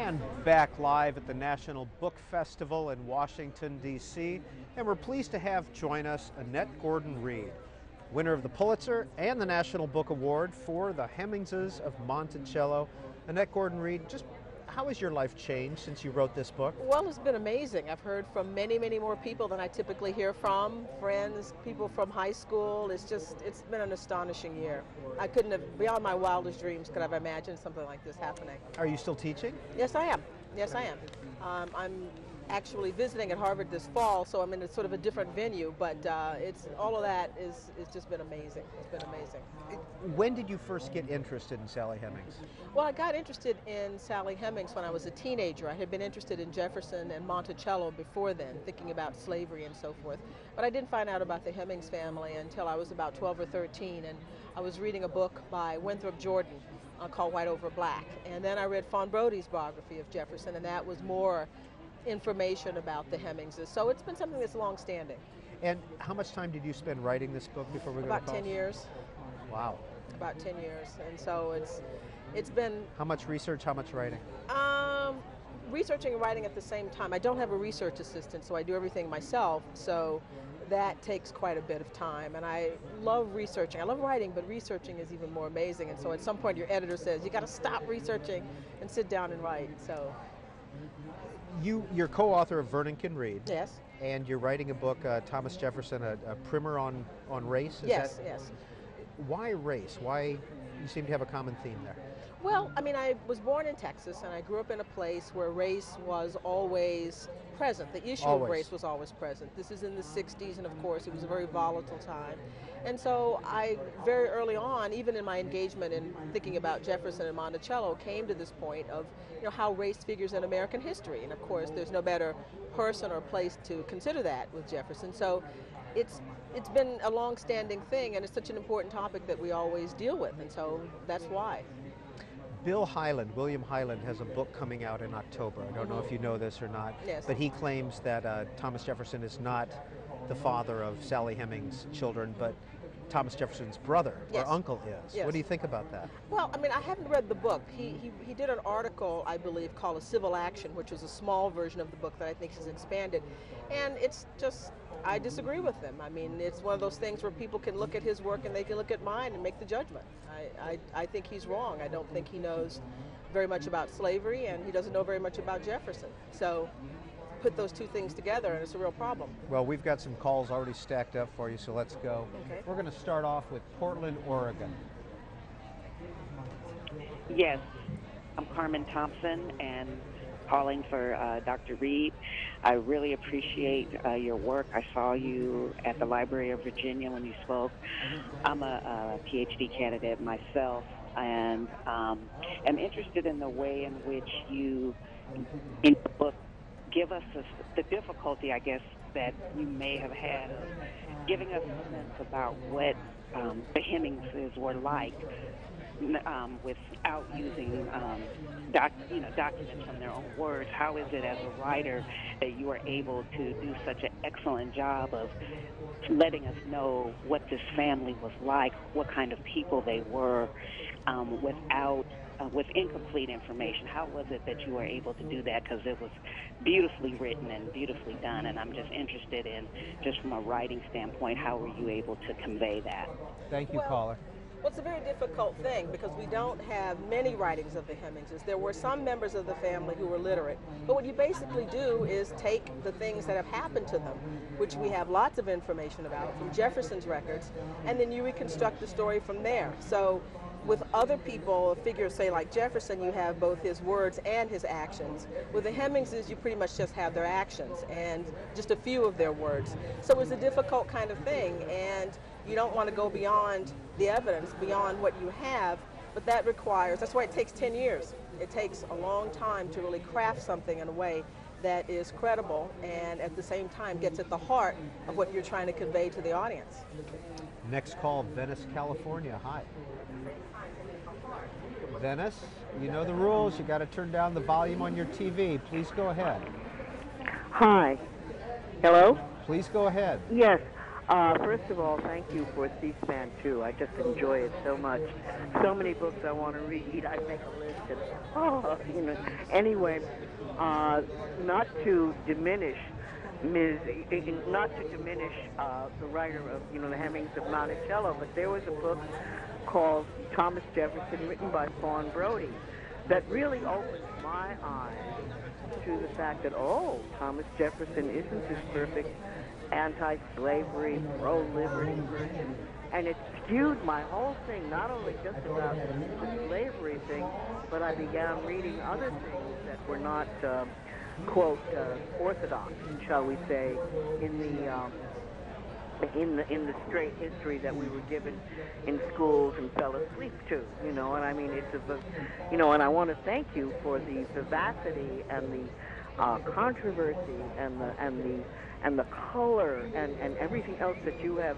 And back live at the National Book Festival in Washington, D.C. And we're pleased to have join us Annette Gordon-Reed, winner of the Pulitzer and the National Book Award for The Hemingses of Monticello. Annette Gordon-Reed, just how has your life changed since you wrote this book? Well, it's been amazing. I've heard from many, many more people than I typically hear from, friends, people from high school. It's been an astonishing year. I couldn't have, beyond my wildest dreams, could have imagined something like this happening. Are you still teaching? Yes, I am. Yes, I am. I'm actually visiting at Harvard this fall, so I'm in a sort of a different venue, but all of that is just been amazing. It's been amazing. When did you first get interested in Sally Hemings? Well, I got interested in Sally Hemings when I was a teenager. I had been interested in Jefferson and Monticello before then, thinking about slavery and so forth. But I didn't find out about the Hemings family until I was about 12 or 13, and I was reading a book by Winthrop Jordan called White Over Black. And then I read Fawn Brodie's biography of Jefferson, and that was more information about the Hemingses. So it's been something that's long-standing. And how much time did you spend writing this book before we go to About 10 years. Wow. About 10 years. And so it's been... How much research, how much writing? Researching and writing at the same time. I don't have a research assistant, so I do everything myself. So that takes quite a bit of time. And I love researching. I love writing, but researching is even more amazing. And so at some point your editor says, you got to stop researching and sit down and write. So... You're co-author of Vernon Can Read. Yes. And you're writing a book, Thomas Jefferson, a primer on race. Yes. Why race? Why you seem to have a common theme there? Well, I mean, I was born in Texas, and I grew up in a place where race was always present. The issue of race was always present. This is in the 60s, and of course, it was a very volatile time. And so I, very early on, even in my engagement in thinking about Jefferson and Monticello, came to this point of, how race figures in American history. And of course, there's no better person or place to consider that with Jefferson. So it's been a long-standing thing, and it's such an important topic that we always deal with, and so that's why. William Highland, has a book coming out in October. I don't know if you know this or not, yes. But he claims that Thomas Jefferson is not the father of Sally Hemings' children, but Thomas Jefferson's brother yes. or uncle is. Yes. What do you think about that? Well, I mean, I haven't read the book. He did an article, I believe, called A Civil Action, which was a small version of the book that I think is expanded. And it's just, I disagree with him. I mean, it's one of those things where people can look at his work and they can look at mine and make the judgment. I think he's wrong. I don't think he knows very much about slavery, and he doesn't know very much about Jefferson. So put those two things together, and it's a real problem. Well, we've got some calls already stacked up for you, so let's go. Okay. We're going to start off with Portland, Oregon. Yes, I'm Carmen Thompson, and calling for Dr. Reed. I really appreciate your work. I saw you at the Library of Virginia when you spoke. I'm a PhD candidate myself, and am interested in the way in which you, in the book, give us the difficulty, I guess, that you may have had of giving us a sense about what the Hemingses were like without using documents from their own words. How is it as a writer that you are able to do such an excellent job of letting us know what this family was like, what kind of people they were, with incomplete information? How was it that you were able to do that? Because it was beautifully written and beautifully done, and I'm just interested in, just from a writing standpoint, how were you able to convey that? Thank you, caller. Well, it's a very difficult thing because we don't have many writings of the Hemingses. There were some members of the family who were literate, but what you basically do is take the things that have happened to them, which we have lots of information about from Jefferson's records, and then you reconstruct the story from there. So with other people, figures say like Jefferson, you have both his words and his actions. With the Hemingses, you pretty much just have their actions and just a few of their words. So it's a difficult kind of thing, and you don't want to go beyond the evidence, beyond what you have, but that requires, that's why it takes 10 years. It takes a long time to really craft something in a way that is credible and at the same time gets at the heart of what you're trying to convey to the audience. Next call, Venice, California. Hi. Venice, you know the rules. You got to turn down the volume on your TV. Please go ahead. Hi. Hello? Please go ahead. Yes. First of all, thank you for C-SPAN, too. I just enjoy it so much. So many books I want to read. I make a list and, Anyway, not to diminish the writer of, the Hemings of Monticello, but there was a book called Thomas Jefferson, written by Fawn Brodie, that really opened my eyes to the fact that, Thomas Jefferson isn't this perfect anti-slavery, pro-liberty person. And it skewed my whole thing, not only just about the slavery thing, but I began reading other things that were not, quote, orthodox, shall we say, in the straight history that we were given in schools and fell asleep to, and I mean, and I want to thank you for the vivacity and the controversy and the color and everything else that you have,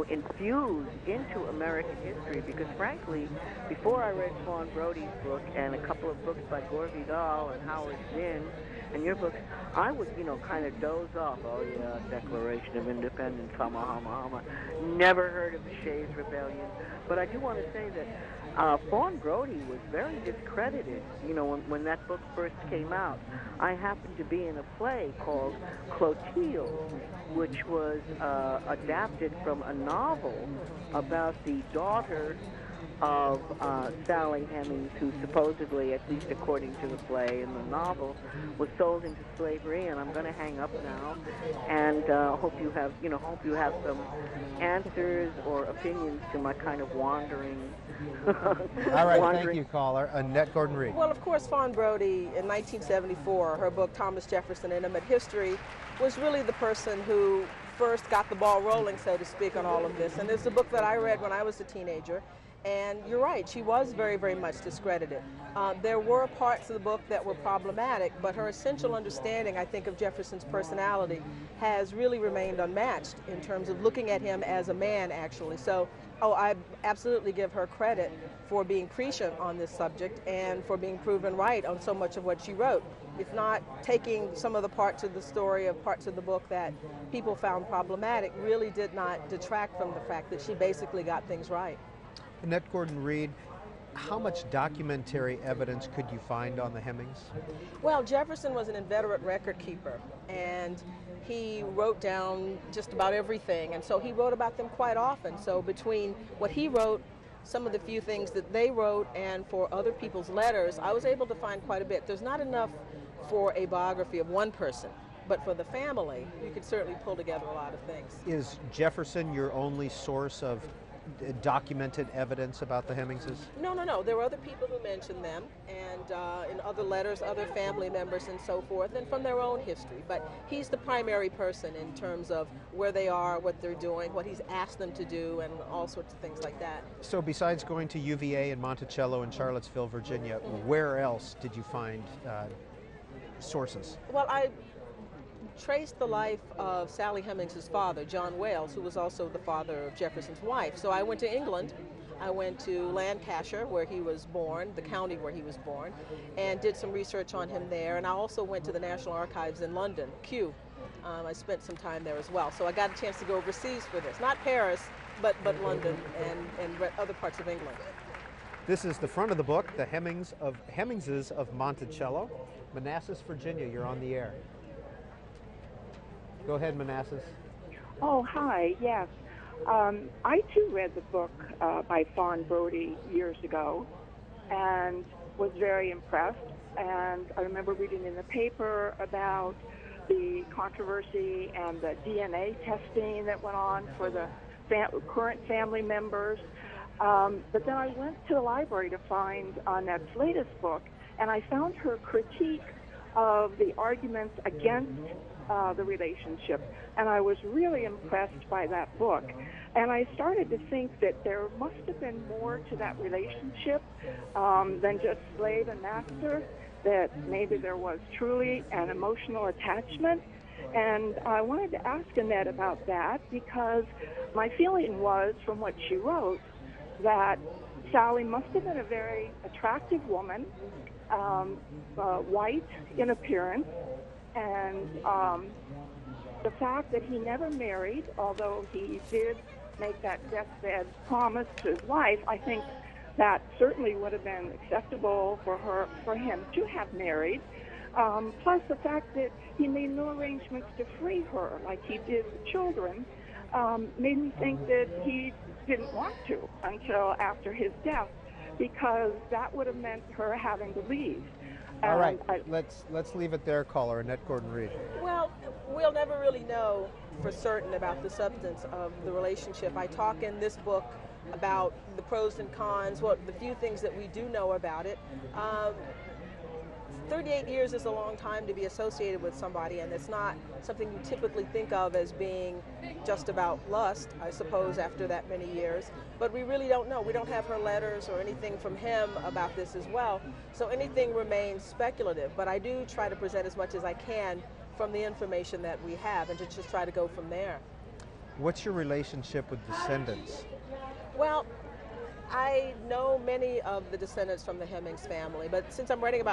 infused into American history. Because frankly, before I read Fawn Brodie's book and a couple of books by Gore Vidal and Howard Zinn and your books, I would, kind of doze off. Oh yeah, Declaration of Independence, hama, hama, hama. Never heard of the Shays Rebellion. But I do want to say that Fawn Brodie was very discredited, when that book first came out. I happened to be in a play called Clotilde, which was adapted from a novel about the daughter of Sally Hemings, who supposedly, at least according to the play and the novel, was sold into slavery. And I'm going to hang up now, and hope you have some answers or opinions to my kind of wandering. All right, thank you, caller. Annette Gordon-Reed. Well, of course, Fawn Brodie, in 1974, her book Thomas Jefferson, Intimate History, was really the person who first got the ball rolling, so to speak, on all of this. And it's a book that I read when I was a teenager. And you're right, she was very, very much discredited. There were parts of the book that were problematic, but her essential understanding, I think, of Jefferson's personality has really remained unmatched in terms of looking at him as a man, actually. So, I absolutely give her credit for being prescient on this subject and for being proven right on so much of what she wrote. If not taking some of the parts of the story of parts of the book that people found problematic, really did not detract from the fact that she basically got things right. Annette Gordon-Reed, how much documentary evidence could you find on the Hemings? Well, Jefferson was an inveterate record keeper, and he wrote down just about everything, and so he wrote about them quite often. So between what he wrote, some of the few things that they wrote, and for other people's letters, I was able to find quite a bit. There's not enough for a biography of one person, but for the family, you could certainly pull together a lot of things. Is Jefferson your only source of documented evidence about the Hemingses? No. There were other people who mentioned them, and in other letters, other family members and so forth, and from their own history. But he's the primary person in terms of where they are, what they're doing, what he's asked them to do, and all sorts of things like that. So besides going to UVA and Monticello and Charlottesville, Virginia, where else did you find sources? Well, I traced the life of Sally Hemings' father, John Wales, who was also the father of Jefferson's wife. So I went to England. I went to Lancashire, where he was born, the county where he was born, and did some research on him there. And I also went to the National Archives in London, Kew. I spent some time there as well. So I got a chance to go overseas for this. Not Paris, but London and other parts of England. This is the front of the book, the Hemingses of Monticello. Manassas, Virginia, you're on the air. Go ahead, Manassas. Oh, hi, yes. I too read the book by Fawn Brodie years ago and was very impressed. And I remember reading in the paper about the controversy and the DNA testing that went on for the current family members. But then I went to the library to find Annette's latest book, and I found her critique of the arguments against the relationship, and I was really impressed by that book. And I started to think that there must have been more to that relationship than just slave and master, that maybe there was truly an emotional attachment. And I wanted to ask Annette about that, because my feeling was, from what she wrote, that Sally must have been a very attractive woman, white in appearance, and the fact that he never married, although he did make that deathbed promise to his wife, I think that certainly would have been acceptable for him to have married. Plus the fact that he made no arrangements to free her like he did the children made me think that he didn't want to until after his death, because that would have meant her having to leave. All right, let's leave it there, caller Annette Gordon-Reed. Well, we'll never really know for certain about the substance of the relationship. I talk in this book about the pros and cons, the few things that we do know about it. 38 years is a long time to be associated with somebody, and it's not something you typically think of as being just about lust, I suppose, after that many years. But we really don't know. We don't have her letters or anything from him about this as well, so anything remains speculative. But I do try to present as much as I can from the information that we have and to just try to go from there. What's your relationship with descendants? Well, I know many of the descendants from the Hemings family, but since I'm writing about